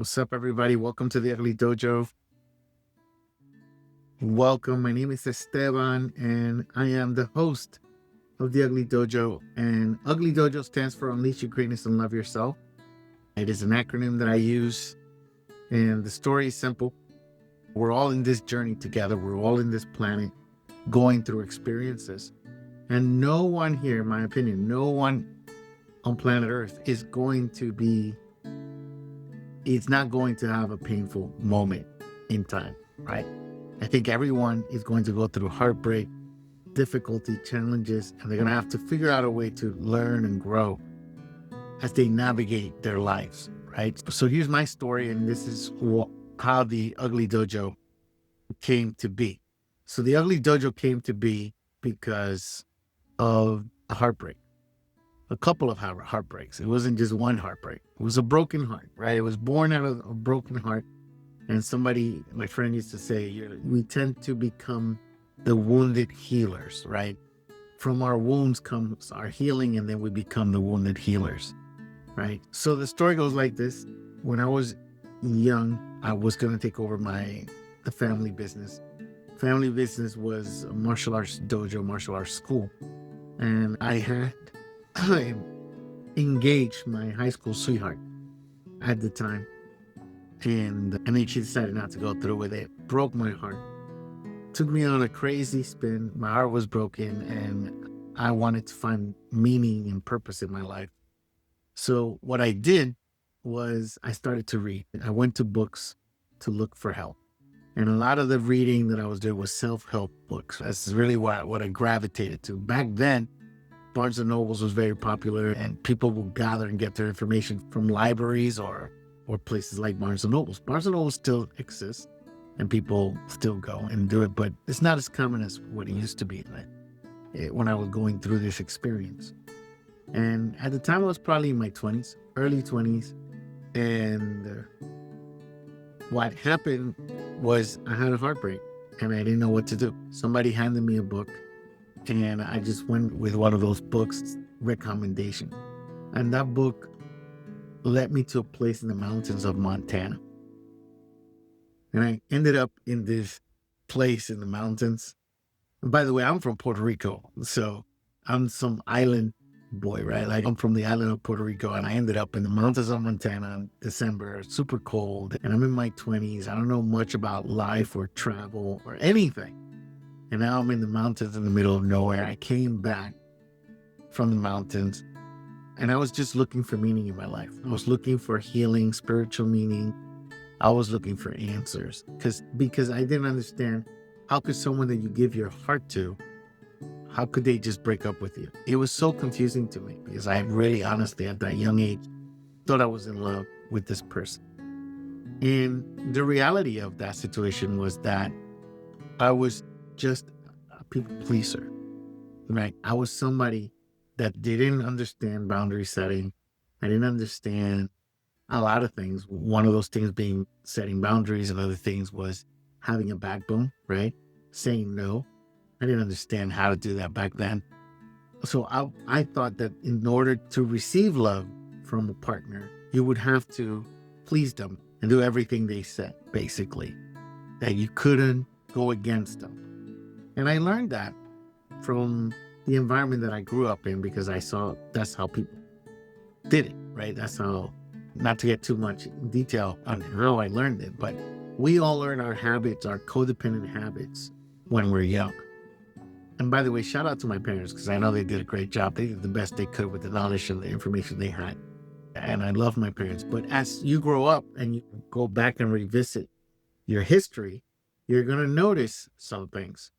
What's up, everybody? Welcome to the Ugly Dojo. Welcome. My name is Esteban, and I am the host of the Ugly Dojo. And Ugly Dojo stands for Unleash Your Greatness and Love Yourself. It is an acronym that I use, and the story is simple. We're all in this journey together. We're all in this planet going through experiences. And no one here, in my opinion, no one on planet Earth is not going to have a painful moment in time, right? I think everyone is going to go through heartbreak, difficulty, challenges, and they're going to have to figure out a way to learn and grow as they navigate their lives, right? So here's my story, and this is how the Ugly Dojo came to be. So the Ugly Dojo came to be because of a heartbreak. A couple of heartbreaks. It wasn't just one heartbreak. It was a broken heart, right? It was born out of a broken heart. And my friend used to say, we tend to become the wounded healers, right? From our wounds comes our healing, and then we become the wounded healers, right? So the story goes like this. When I was young, I was going to take over the family business. Family business was a martial arts dojo, martial arts school. And I engaged my high school sweetheart at the time, and then she decided not to go through with it. Broke my heart. Took me on a crazy spin. My heart was broken, and I wanted to find meaning and purpose in my life. So what I did was I started to read. I went to books to look for help. And a lot of the reading that I was doing was self-help books. That's really what I gravitated to. Back then, Barnes & Nobles was very popular, and people would gather and get their information from libraries or places like Barnes & Nobles. Barnes & Nobles still exists, and people still go and do it, but it's not as common as what it used to be when I was going through this experience. And at the time, I was probably in my 20s, early 20s, and what happened was I had a heartbreak, and I didn't know what to do. Somebody handed me a book, and I just went with one of those books recommendation. And that book led me to a place in the mountains of Montana. And I ended up in this place in the mountains. And by the way, I'm from Puerto Rico. So I'm some island boy, right? Like, I'm from the island of Puerto Rico, and I ended up in the mountains of Montana in December, super cold. And I'm in my 20s. I don't know much about life or travel or anything. And now I'm in the mountains in the middle of nowhere. I came back from the mountains, and I was just looking for meaning in my life. I was looking for healing, spiritual meaning. I was looking for answers because I didn't understand, how could someone that you give your heart to, how could they just break up with you? It was so confusing to me because I really honestly at that young age thought I was in love with this person. And the reality of that situation was that I was just a people pleaser, right? I was somebody that didn't understand boundary setting. I didn't understand a lot of things. One of those things being setting boundaries, and other things was having a backbone, right? Saying no. I didn't understand how to do that back then. So I thought that in order to receive love from a partner, you would have to please them and do everything they said, basically, that you couldn't go against them. And I learned that from the environment that I grew up in, because I saw that's how people did it, right? That's how, not to get too much detail on how I learned it, but we all learn our habits, our codependent habits, when we're young. And by the way, shout out to my parents, because I know they did a great job. They did the best they could with the knowledge and the information they had. And I love my parents. But as you grow up and you go back and revisit your history, you're going to notice some things.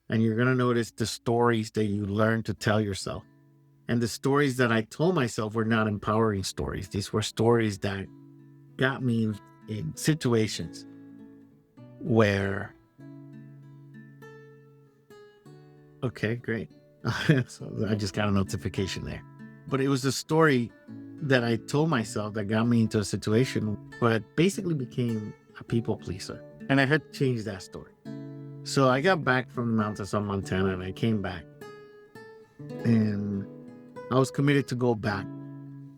And you're going to notice the stories that you learn to tell yourself. And the stories that I told myself were not empowering stories. These were stories that got me in situations where, okay, great. So I just got a notification there. But it was a story that I told myself that got me into a situation where I basically became a people pleaser. And I had to change that story. So I got back from the mountains of Montana, and I came back, and I was committed to go back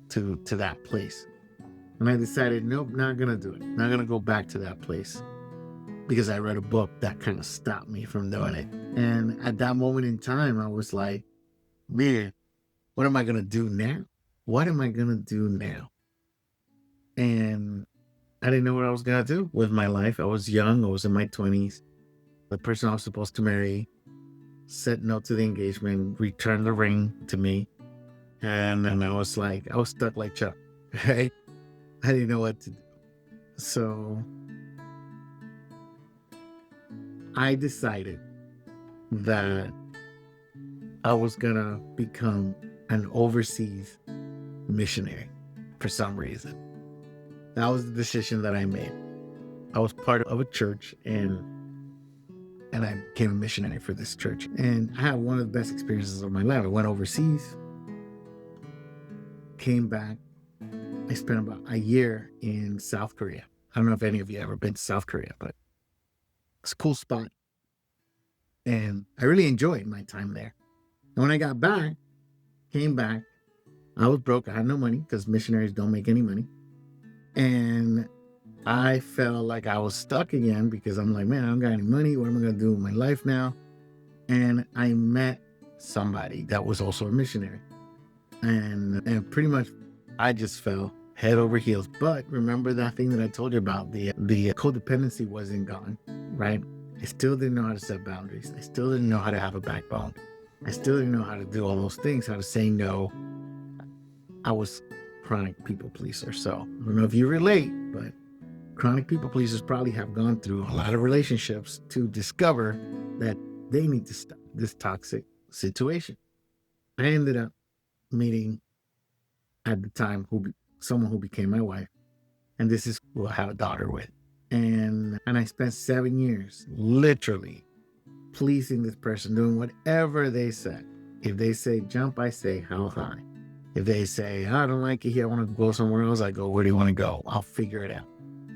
to that place. And I decided, nope, not going to do it. Not going to go back to that place because I read a book that kind of stopped me from doing it. And at that moment in time, I was like, man, what am I going to do now? What am I going to do now? And I didn't know what I was going to do with my life. I was young. I was in my 20s. The person I was supposed to marry said no to the engagement, returned the ring to me. And I was like, I was stuck like Chuck, right? I didn't know what to do. So I decided that I was going to become an overseas missionary for some reason. That was the decision that I made. I was part of a church and I became a missionary for this church. And I had one of the best experiences of my life. I went overseas, came back. I spent about a year in South Korea. I don't know if any of you ever been to South Korea, but it's a cool spot. And I really enjoyed my time there. And when I got back, came back, I was broke. I had no money because missionaries don't make any money. And I felt like I was stuck again because I'm like, man, I don't got any money. What am I going to do with my life now? And I met somebody that was also a missionary. And pretty much I just fell head over heels. But remember that thing that I told you about, the codependency wasn't gone, right? I still didn't know how to set boundaries. I still didn't know how to have a backbone. I still didn't know how to do all those things, how to say no. I was chronic people pleaser. So I don't know if you relate, but chronic people pleasers probably have gone through a lot of relationships to discover that they need to stop this toxic situation. I ended up meeting at the time someone who became my wife. And this is who I have a daughter with. And I spent 7 years literally pleasing this person, doing whatever they said. If they say jump, I say how high. If they say, I don't like it here, I want to go somewhere else, I go, where do you want to go? I'll figure it out.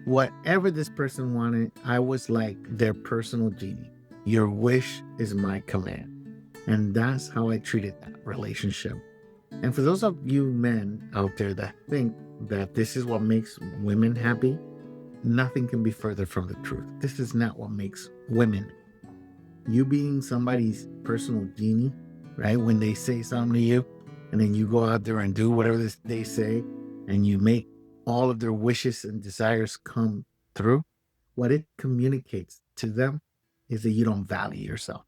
Whatever this person wanted, I was like their personal genie. Your wish is my command. And that's how I treated that relationship. And for those of you men out there that think that this is what makes women happy, nothing can be further from the truth. This is not what makes women. You being somebody's personal genie, right? When they say something to you, and then you go out there and do whatever they say, and you make all of their wishes and desires come through, what it communicates to them is that you don't value yourself.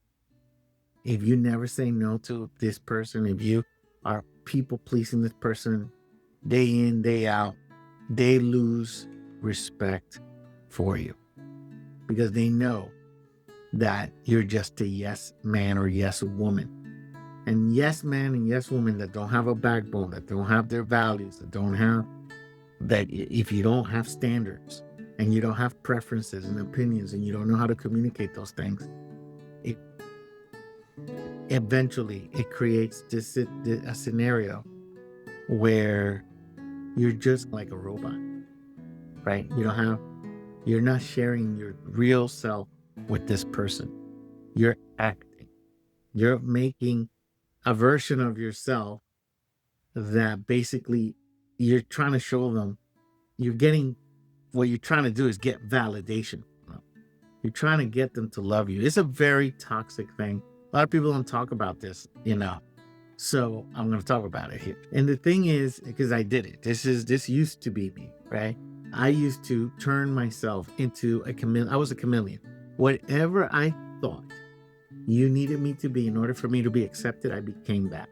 If you never say no to this person, if you are people pleasing this person day in, day out, they lose respect for you because they know that you're just a yes man or yes woman. And yes man and yes woman that don't have a backbone, that don't have their values, that if you don't have standards and you don't have preferences and opinions and you don't know how to communicate those things, eventually it creates a scenario where you're just like a robot, right? You're not sharing your real self with this person. You're acting. You're making a version of yourself that basically you're trying to show them. What you're trying to do is get validation. You're trying to get them to love you. It's a very toxic thing. A lot of people don't talk about this, So I'm going to talk about it here. And the thing is, because I did it, this used to be me, right? I used to turn myself into a chameleon. I was a chameleon. Whatever I thought you needed me to be in order for me to be accepted, I became that.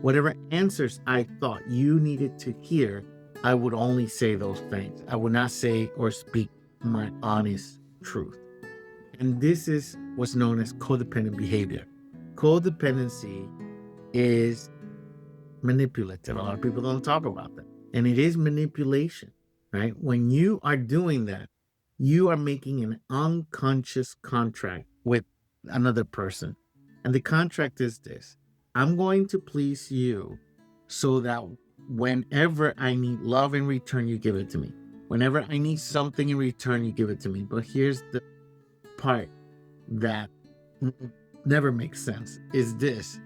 Whatever answers I thought you needed to hear, I would only say those things. I would not say or speak my honest truth. And this is what's known as codependent behavior. Codependency is manipulative. A lot of people don't talk about that. And it is manipulation, right? When you are doing that, you are making an unconscious contract with another person. And the contract is this: I'm going to please you so that whenever I need love in return, you give it to me. Whenever I need something in return, you give it to me. But here's the part that never makes sense is this: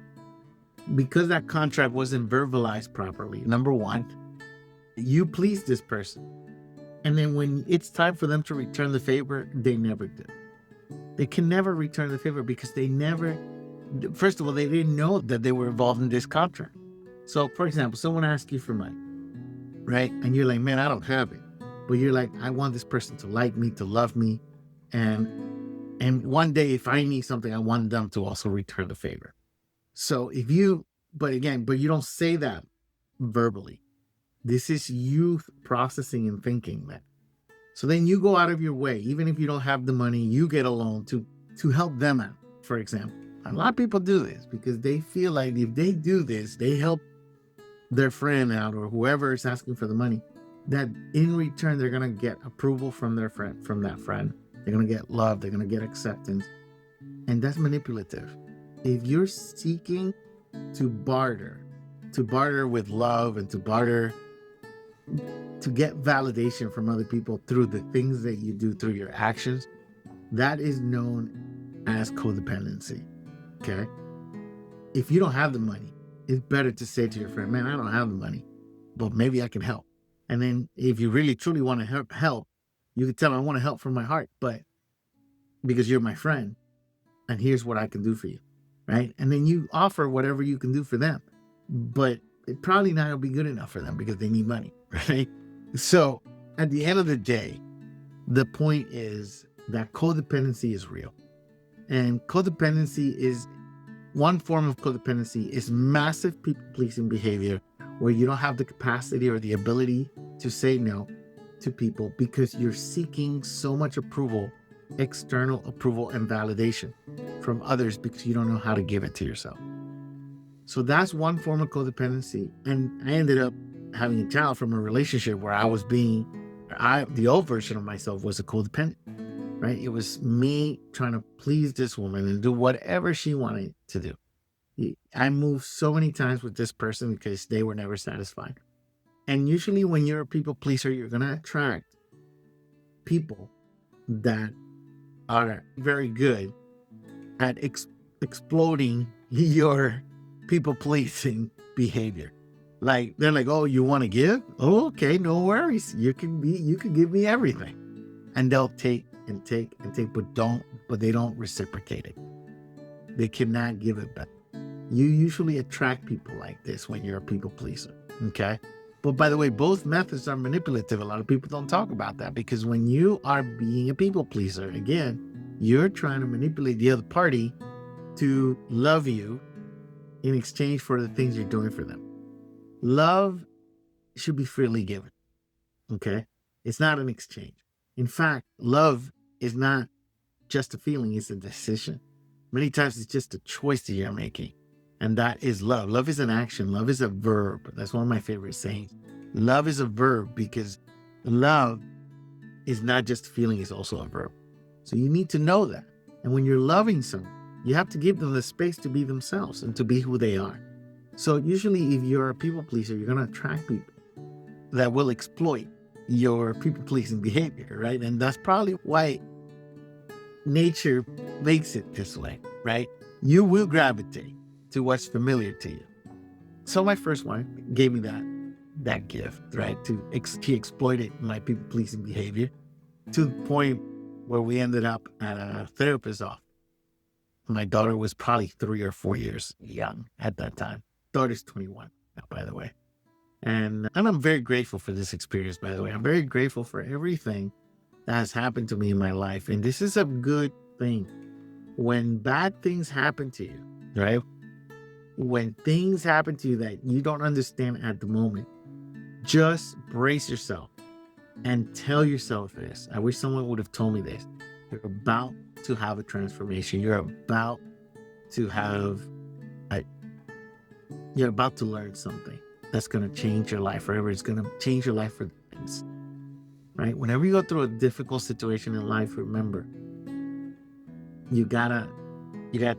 because that contract wasn't verbalized properly, number one, You please this person. And then when it's time for them to return the favor, they never do. They can never return the favor because they never, first of all, they didn't know that they were involved in this contract. So, for example, someone asks you for money, right? And you're like, man, I don't have it. But you're like, I want this person to like me, to love me. And one day, if I need something, I want them to also return the favor. So but you don't say that verbally. This is you processing and thinking that. So then you go out of your way, even if you don't have the money, you get a loan to help them out, for example. A lot of people do this because they feel like if they do this, they help their friend out or whoever is asking for the money, that in return, they're going to get approval from their friend, from that friend. They're going to get love. They're going to get acceptance. And that's manipulative. If you're seeking to barter with love and to get validation from other people through the things that you do, through your actions, that is known as codependency. Okay? If you don't have the money, it's better to say to your friend, man, I don't have the money, but maybe I can help. And then if you really truly want to help, you can tell them, I want to help from my heart, but because you're my friend, and here's what I can do for you, right? And then you offer whatever you can do for them, but it probably not will be good enough for them because they need money, right? So at the end of the day, the point is that codependency is real. And codependency is, one form of codependency is massive people-pleasing behavior where you don't have the capacity or the ability to say no to people because you're seeking so much approval, external approval and validation from others because you don't know how to give it to yourself. So that's one form of codependency. And I ended up having a child from a relationship where the old version of myself was a codependent, right? It was me trying to please this woman and do whatever she wanted to do. I moved so many times with this person because they were never satisfied. And usually when you're a people pleaser, you're going to attract people that are very good at exploding your people pleasing behavior. Like they're like, oh, you want to give? Oh, okay, no worries. You can give me everything. And they'll take and take and take, but they don't reciprocate it. They cannot give it back. You usually attract people like this when you're a people pleaser. Okay. But by the way, both methods are manipulative. A lot of people don't talk about that because when you are being a people pleaser, again, you're trying to manipulate the other party to love you in exchange for the things you're doing for them. Love should be freely given. Okay. It's not an exchange. In fact, love is not just a feeling, it's a decision. Many times it's just a choice that you're making. And that is love. Love is an action. Love is a verb. That's one of my favorite sayings. Love is a verb because love is not just a feeling, it's also a verb. So you need to know that. And when you're loving someone, you have to give them the space to be themselves and to be who they are. So usually if you're a people pleaser, you're going to attract people that will exploit your people pleasing behavior, right? And that's probably why nature makes it this way, right? You will gravitate to what's familiar to you. So my first wife gave me that gift, right? She exploited my people pleasing behavior to the point where we ended up at a therapist's office. My daughter was probably 3 or 4 years young at that time. Daughter's 21 now, by the way. And I'm very grateful for this experience, by the way. I'm very grateful for everything that has happened to me in my life. And this is a good thing. When bad things happen to you, right? When things happen to you that you don't understand at the moment, just brace yourself and tell yourself this. I wish someone would have told me this. You're about to have a transformation. You're about to learn something that's going to change your life forever. It's going to change your life for things, right? Whenever you go through a difficult situation in life, remember, you gotta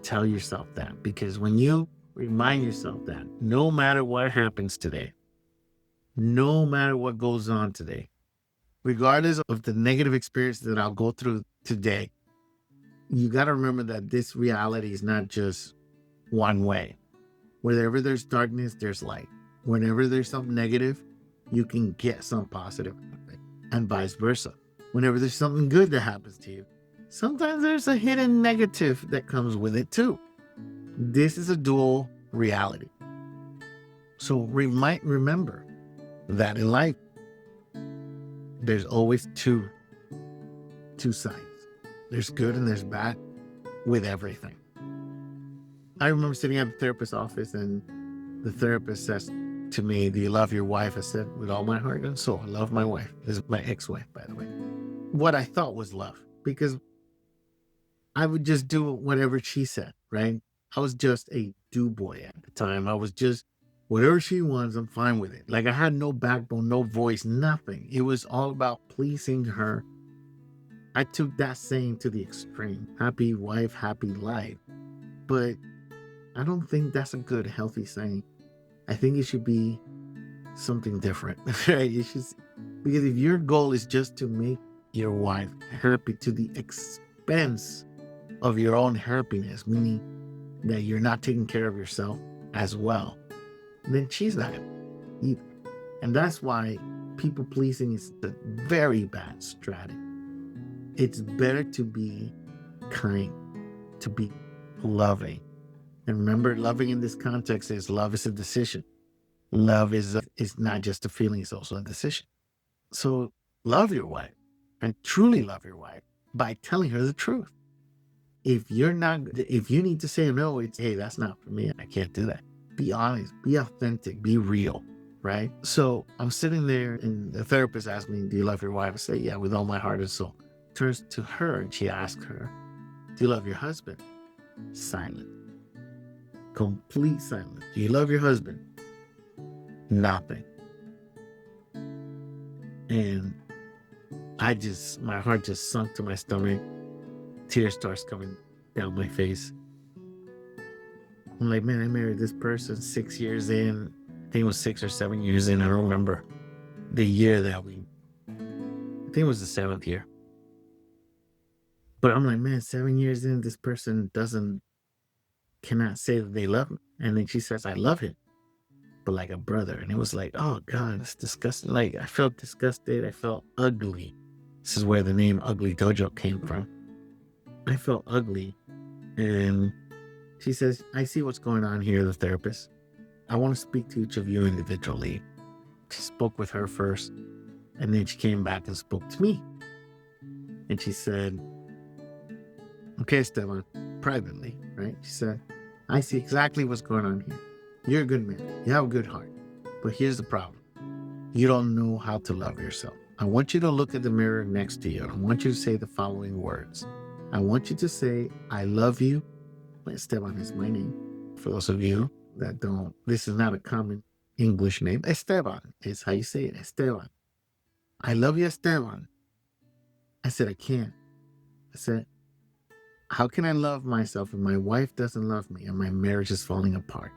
tell yourself that, because when you remind yourself that no matter what happens today, no matter what goes on today, regardless of the negative experience that I'll go through today, you got to remember that this reality is not just one way. Wherever there's darkness, there's light. Whenever there's something negative, you can get some positive out of it, and vice versa. Whenever there's something good that happens to you, sometimes there's a hidden negative that comes with it too. This is a dual reality. So we might remember that in life, there's always two sides. There's good and there's bad with everything. I remember sitting at the therapist's office, and the therapist says to me, "Do you love your wife?" I said, "With all my heart and soul, I love my wife." This is my ex-wife, by the way. What I thought was love, because I would just do whatever she said, right? I was just a do boy at the time. I was just, whatever she wants, I'm fine with it. Like, I had no backbone, no voice, nothing. It was all about pleasing her. I took that saying to the extreme. Happy wife, happy life. But I don't think that's a good, healthy saying. I think it should be something different, right? It should, because if your goal is just to make your wife happy to the expense of your own happiness, meaning that you're not taking care of yourself as well, then she's not either. And that's why people pleasing is a very bad strategy. It's better to be kind, to be loving. And remember, loving in this context is love is a decision. Love is not just a feeling, it's also a decision. So love your wife, and truly love your wife by telling her the truth. If you need to say no, it's, hey, that's not for me. I can't do that. Be honest, be authentic, be real, right? So I'm sitting there, and the therapist asked me, "Do you love your wife?" I say, "Yeah, with all my heart and soul." Turns to her and she asks her, "Do you love your husband?" Silent. Complete silence. "Do you love your husband?" Nothing. And my heart just sunk to my stomach. Tears starts coming down my face. I'm like, man, I married this person 6 years in. I think it was 6 or 7 years in. I don't remember the year that I think it was the 7th year. But I'm like, man, 7 years in, this person cannot say that they love me. And then she says, "I love him, but like a brother." And it was like, oh God, it's disgusting. Like, I felt disgusted. I felt ugly. This is where the name Ugly Dojo came from. I felt ugly. And she says, "I see what's going on here," the therapist. "I want to speak to each of you individually." She spoke with her first, and then she came back and spoke to me. And she said, "Okay, Esteban," privately, right? She said, "I see exactly what's going on here. You're a good man. You have a good heart. But here's the problem. You don't know how to love yourself. I want you to look at the mirror next to you. I want you to say the following words. I want you to say, 'I love you.'" Esteban is my name. For those of you that don't, this is not a common English name. Esteban is how you say it. Esteban. "I love you, Esteban." I said, "I can't." I said, "How can I love myself if my wife doesn't love me and my marriage is falling apart?"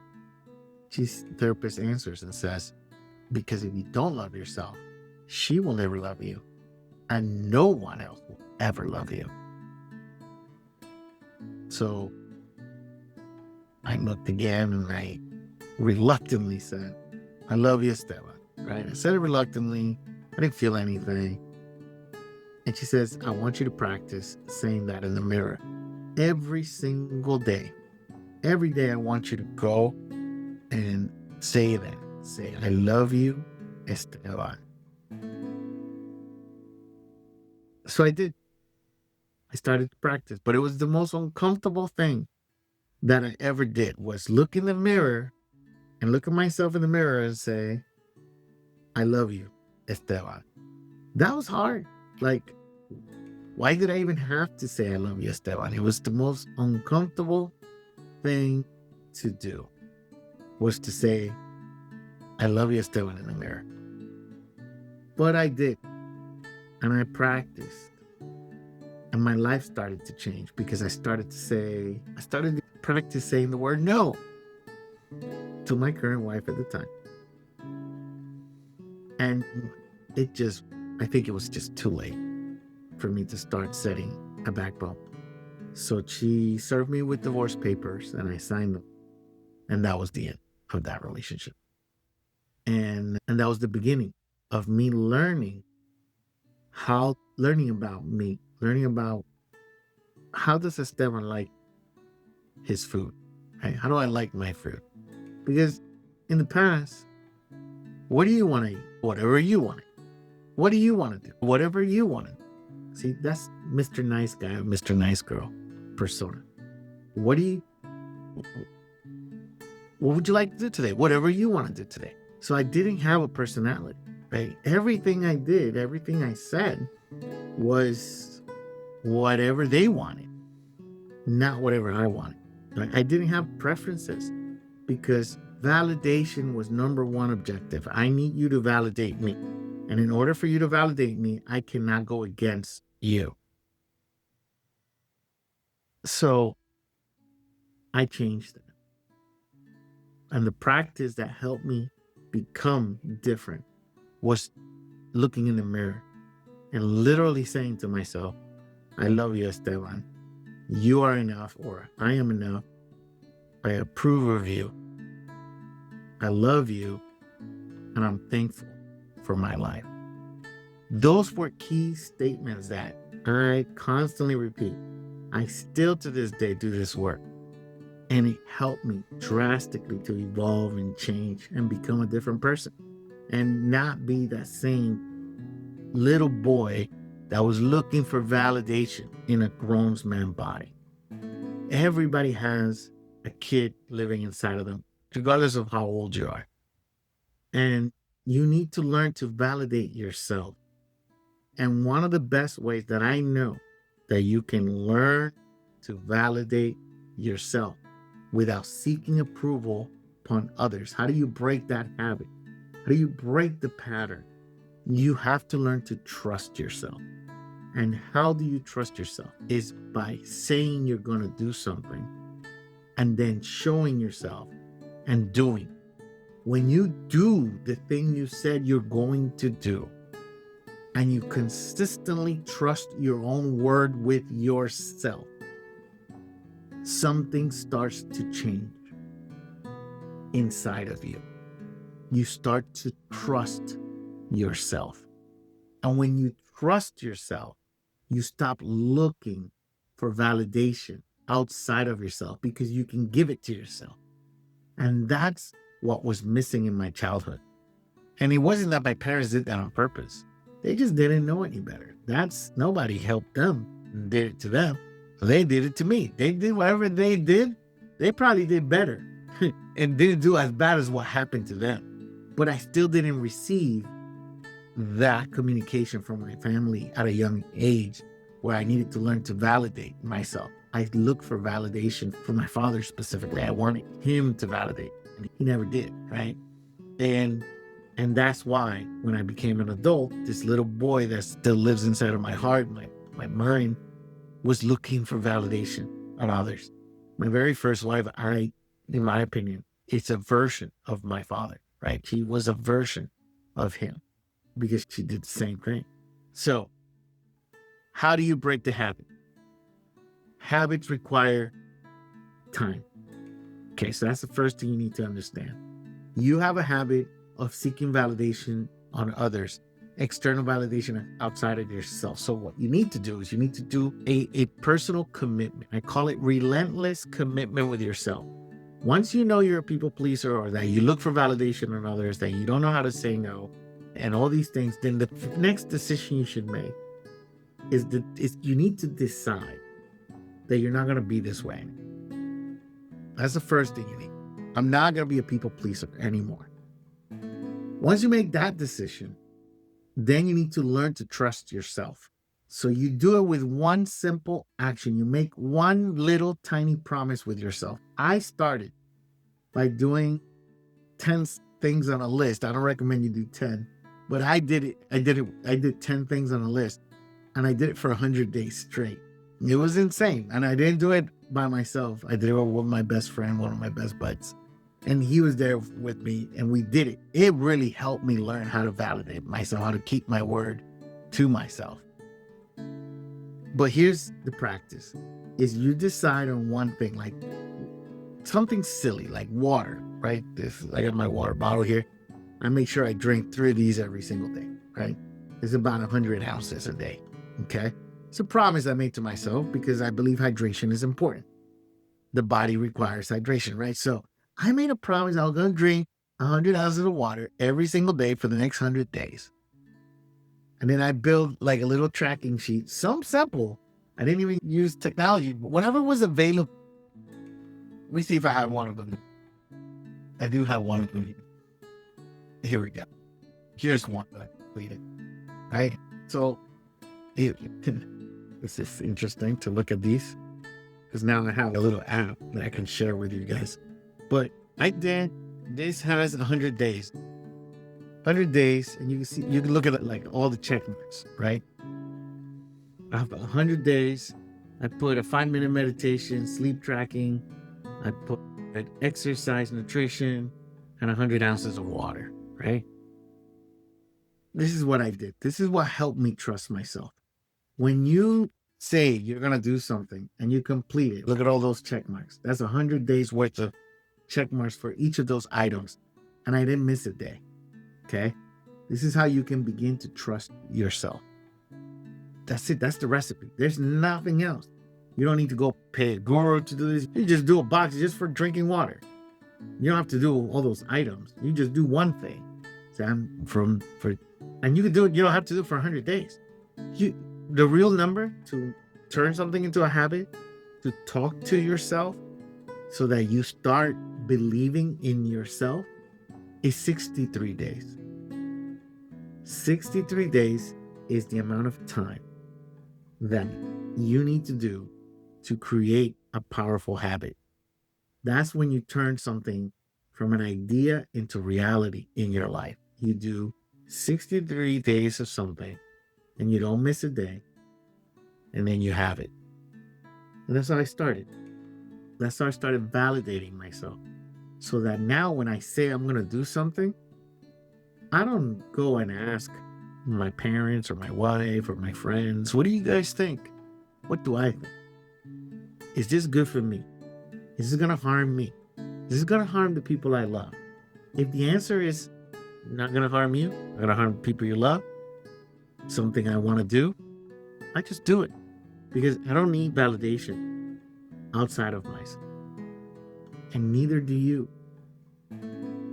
Therapist answers and says, "Because if you don't love yourself, she will never love you, and no one else will ever love you." So I looked again, and I reluctantly said, "I love you, Esteban." Right? I said it reluctantly. I didn't feel anything. And she says, "I want you to practice saying that in the mirror every single day. Every day, I want you to go and say that. Say, 'I love you, Esteban.'" So I did. I started to practice, but it was the most uncomfortable thing that I ever did, was look in the mirror and look at myself in the mirror and say, "I love you, Esteban." That was hard. Like, why did I even have to say, "I love you, Esteban"? It was the most uncomfortable thing to do, was to say, "I love you, Esteban," in the mirror. But I did. And I practiced. And my life started to change, because I started to practice saying the word no to my current wife at the time. And I think it was just too late for me to start setting a backbone. So she served me with divorce papers, and I signed them. And that was the end of that relationship. And that was the beginning of me learning about me, learning about how does Esteban like his food, right? How do I like my food? Because in the past, what do you want to eat? Whatever you want to eat. What do you want to do? Whatever you want to do. See, that's Mr. Nice Guy, Mr. Nice Girl persona. What would you like to do today? Whatever you want to do today. So I didn't have a personality, right? Everything I did, everything I said was whatever they wanted, not whatever I wanted. Right? I didn't have preferences because validation was number one objective. I need you to validate me. And in order for you to validate me, I cannot go against you. So I changed that. And the practice that helped me become different was looking in the mirror and literally saying to myself, I love you, Esteban. You are enough, or I am enough. I approve of you. I love you. And I'm thankful for my life. Those were key statements that I constantly repeat. I still to this day do this work. And it helped me drastically to evolve and change and become a different person and not be that same little boy that was looking for validation in a grown man's body. Everybody has a kid living inside of them, regardless of how old you are. And you need to learn to validate yourself. And one of the best ways that I know that you can learn to validate yourself without seeking approval upon others. How do you break that habit? How do you break the pattern? You have to learn to trust yourself. And how do you trust yourself? Is by saying you're going to do something and then showing yourself and doing. When you do the thing you said you're going to do, and you consistently trust your own word with yourself, something starts to change inside of you. You start to trust yourself. And when you trust yourself, you stop looking for validation outside of yourself because you can give it to yourself. And that's what was missing in my childhood. And it wasn't that my parents did that on purpose. They just didn't know any better. Nobody helped them and did it to them. So they did it to me. They did whatever they did. They probably did better and didn't do as bad as what happened to them. But I still didn't receive that communication from my family at a young age where I needed to learn to validate myself. I looked for validation from my father specifically. I wanted him to validate, and he never did, right? And that's why when I became an adult, this little boy that still lives inside of my heart, my mind, was looking for validation on others. My very first wife, in my opinion, it's a version of my father, right? She was a version of him because she did the same thing. So how do you break the habit? Habits require time. Okay, so that's the first thing you need to understand. You have a habit of seeking validation on others, external validation outside of yourself. So what you need to do is you need to do a personal commitment. I call it relentless commitment with yourself. Once you know you're a people pleaser or that you look for validation on others, that you don't know how to say no, and all these things, then the next decision you should make is you need to decide that you're not going to be this way. That's the first thing you need. I'm not going to be a people pleaser anymore. Once you make that decision, then you need to learn to trust yourself. So you do it with one simple action. You make one little tiny promise with yourself. I started by doing 10 things on a list. I don't recommend you do 10, but I did it. I did 10 things on a list, and I did it for 100 days straight. It was insane. And I didn't do it by myself. I did it with my best friend, one of my best buds. And he was there with me, and we did it. It really helped me learn how to validate myself, how to keep my word to myself. But here's the practice, is you decide on one thing, like something silly, like water, right? I got my water bottle here. I make sure I drink 3 of these every single day, right? It's about 100 ounces a day, okay? It's a promise I made to myself because I believe hydration is important. The body requires hydration, right? So I made a promise I was going to drink 100 ounces of water every single day for the next 100 days. And then I built like a little tracking sheet, some simple. I didn't even use technology, but whatever was available. Let me see if I have one of them. I do have one of them. Here we go. Here's one that I completed. Right? So this is interesting to look at these because now I have a little app that I can share with you guys. But I did. This has 100 days. 100 days, and you can see, you can look at it like all the check marks, right? I have 100 days. I put a 5-minute meditation, sleep tracking. I put an exercise, nutrition, and 100 ounces of water, right? This is what I did. This is what helped me trust myself. When you say you're going to do something and you complete it, look at all those check marks. That's 100 days worth of check marks for each of those items. And I didn't miss a day. Okay? This is how you can begin to trust yourself. That's it. That's the recipe. There's nothing else. You don't need to go pay a guru to do this. You just do a box just for drinking water. You don't have to do all those items. You just do one thing. And you can do it. You don't have to do it for 100 days. The real number to turn something into a habit, to talk to yourself so that you start believing in yourself, is 63 days. 63 days is the amount of time that you need to do to create a powerful habit. That's when you turn something from an idea into reality in your life. You do 63 days of something and you don't miss a day, and then you have it. And that's how I started. That's how I started validating myself. So that now when I say I'm going to do something, I don't go and ask my parents or my wife or my friends, what do you guys think? What do I think? Is this good for me? Is this going to harm me? Is this going to harm the people I love? If the answer is not going to harm you, not going to harm people you love, something I want to do, I just do it. Because I don't need validation outside of myself. And neither do you.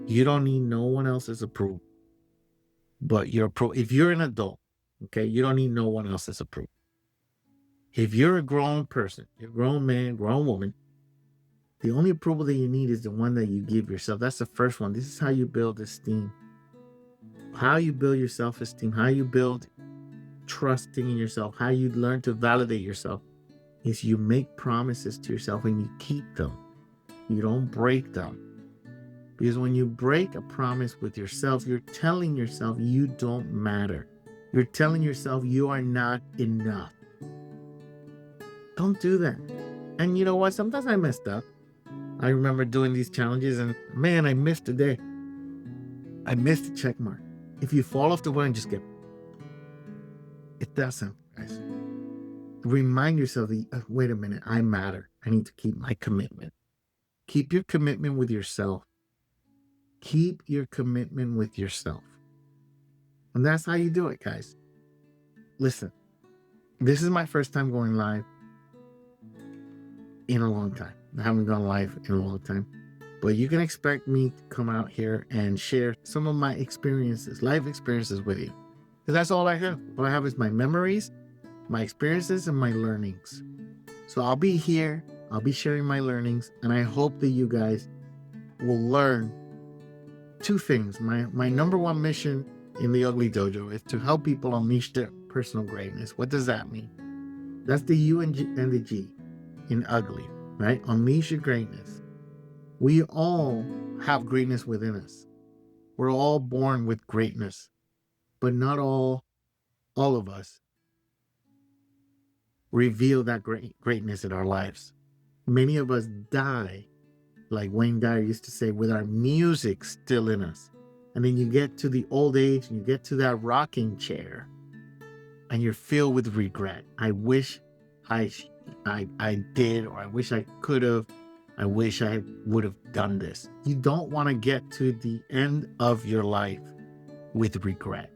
You don't need no one else's approval. But if you're an adult, okay, you don't need no one else's approval. If you're a grown person, you're a grown man, grown woman, the only approval that you need is the one that you give yourself. That's the first one. This is how you build esteem. How you build your self-esteem, how you build trusting in yourself, how you learn to validate yourself is you make promises to yourself and you keep them. You don't break them. Because when you break a promise with yourself, you're telling yourself you don't matter. You're telling yourself you are not enough. Don't do that. And you know what? Sometimes I messed up. I remember doing these challenges and man, I missed a day. I missed a check mark. If you fall off the wagon, just get. It doesn't, guys. Remind yourself that, wait a minute, I matter. I need to keep my commitment. Keep your commitment with yourself. Keep your commitment with yourself. And that's how you do it, guys. Listen, this is my first time going live in a long time. I haven't gone live in a long time. But you can expect me to come out here and share some of my experiences, life experiences with you. Because that's all I have. All I have is my memories, my experiences, and my learnings. So I'll be here. I'll be sharing my learnings. And I hope that you guys will learn two things. My number one mission in the Ugly Dojo is to help people unleash their personal greatness. What does that mean? That's the U and the G in ugly, right? Unleash your greatness. We all have greatness within us. We're all born with greatness, but not all of us reveal that greatness in our lives. Many of us die, like Wayne Dyer used to say, with our music still in us. And then you get to the old age and you get to that rocking chair and you're filled with regret. I wish I did, or I wish I could have. I wish I would have done this. You don't want to get to the end of your life with regret.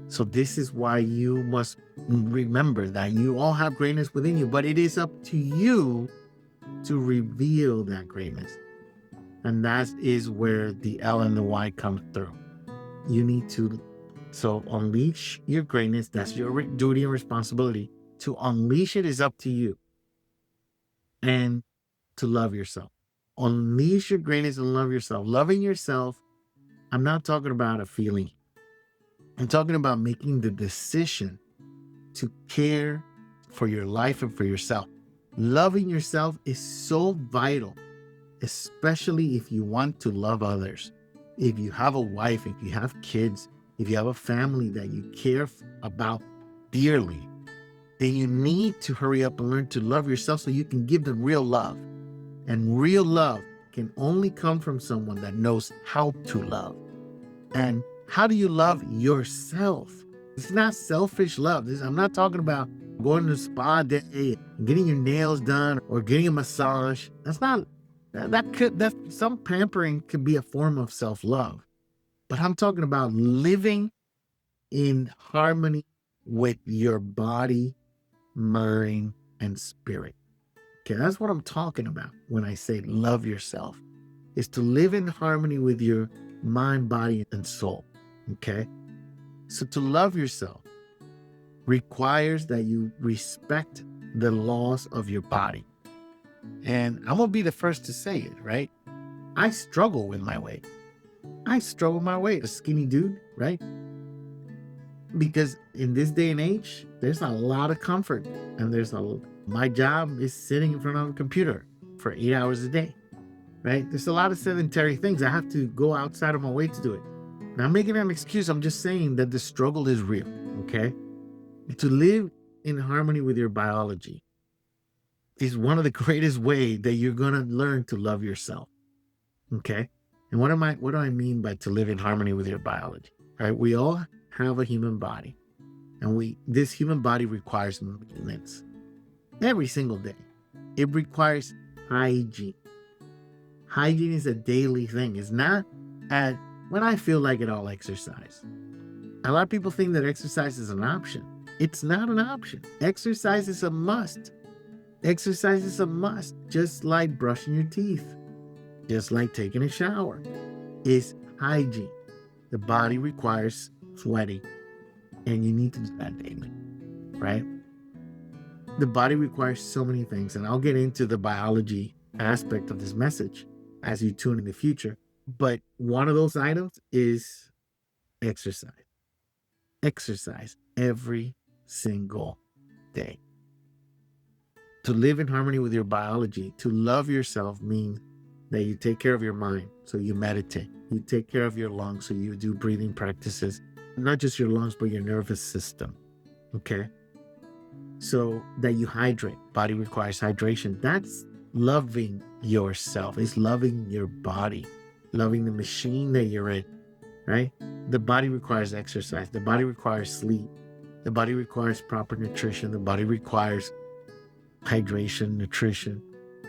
So this is why you must remember that you all have greatness within you, but it is up to you to reveal that greatness. And that is where the L and the Y come through. You need to, so unleash your greatness. That's your duty and responsibility. To unleash it is up to you. And to love yourself. Unleash your greatness and love yourself. Loving yourself, I'm not talking about a feeling. I'm talking about making the decision to care for your life and for yourself. Loving yourself is so vital, especially if you want to love others. If you have a wife, if you have kids, if you have a family that you care about dearly, then you need to hurry up and learn to love yourself so you can give them real love. And real love can only come from someone that knows how to love. And how do you love yourself? It's not selfish love. I'm not talking about going to the spa day, getting your nails done, or getting a massage. That's not, some pampering could be a form of self-love. But I'm talking about living in harmony with your body, mind, and spirit. Okay, that's what I'm talking about when I say love yourself. Is to live in harmony with your mind, body, and soul. Okay? So to love yourself requires that you respect the laws of your body. And I'm going to be the first to say it, right? I struggle with my weight. I struggle with my weight, a skinny dude, right? Because in this day and age, there's a lot of comfort. And my job is sitting in front of a computer for 8 hours a day, right? There's a lot of sedentary things. I have to go outside of my way to do it. Now, I'm making an excuse. I'm just saying that the struggle is real, okay? To live in harmony with your biology is one of the greatest ways that you're going to learn to love yourself, okay? And what do I mean by to live in harmony with your biology, right? We all have a human body, and this human body requires maintenance every single day. It requires hygiene. Hygiene is a daily thing. It's not when I feel like it, I'll exercise. A lot of people think that exercise is an option. It's not an option. Exercise is a must. Exercise is a must, just like brushing your teeth, just like taking a shower. It's hygiene. The body requires sweating, and you need to do that daily, right? The body requires so many things, and I'll get into the biology aspect of this message as you tune in the future. But one of those items is exercise. Exercise every single day. To live in harmony with your biology, to love yourself means that you take care of your mind, so you meditate. You take care of your lungs, so you do breathing practices. Not just your lungs, but your nervous system, okay? So that you hydrate. Body requires hydration. That's loving yourself. It's loving your body, loving the machine that you're in, right? The body requires exercise. The body requires sleep. The body requires proper nutrition. The body requires hydration, nutrition.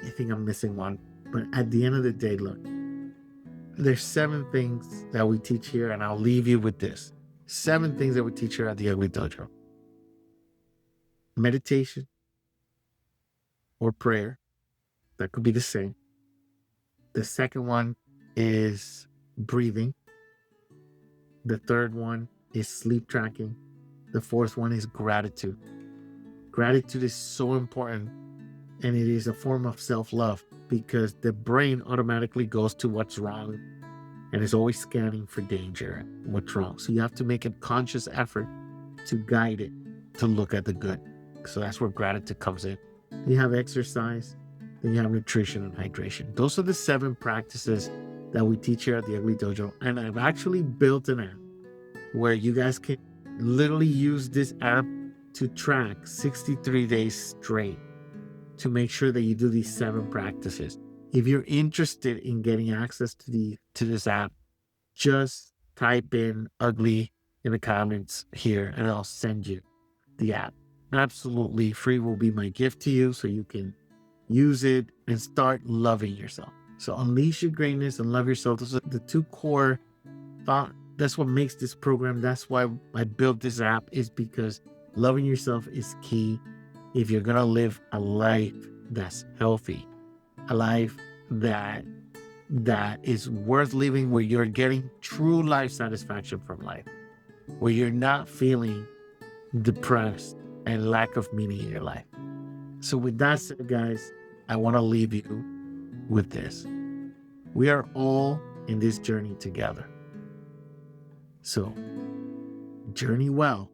I think I'm missing one. But at the end of the day, look, there's 7 things that we teach here, and I'll leave you with this. 7 things that we teach here at the Ugly Dojo. Meditation or prayer. That could be the same. The second one is breathing. The third one is sleep tracking. The fourth one is gratitude. Gratitude is so important, and it is a form of self-love because the brain automatically goes to what's wrong and is always scanning for danger, what's wrong. So you have to make a conscious effort to guide it to look at the good. So that's where gratitude comes in. You have exercise, then you have nutrition and hydration. Those are the 7 practices that we teach here at the Ugly Dojo. And I've actually built an app where you guys can literally use this app to track 63 days straight to make sure that you do these 7 practices. If you're interested in getting access to this app, just type in Ugly in the comments here and I'll send you the app. Absolutely free will be my gift to you, so you can use it, and start loving yourself. So unleash your greatness and love yourself. Those are the two core thought. That's what makes this program. That's why I built this app, is because loving yourself is key if you're gonna live a life that's healthy, a life that is worth living, where you're getting true life satisfaction from life, where you're not feeling depressed and lack of meaning in your life. So with that said, guys, I want to leave you with this. We are all in this journey together. So journey well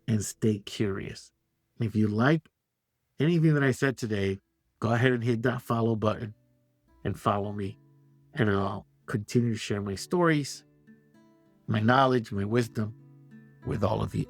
and stay curious. And if you like anything that I said today, go ahead and hit that follow button and follow me. And I'll continue to share my stories, my knowledge, my wisdom with all of you.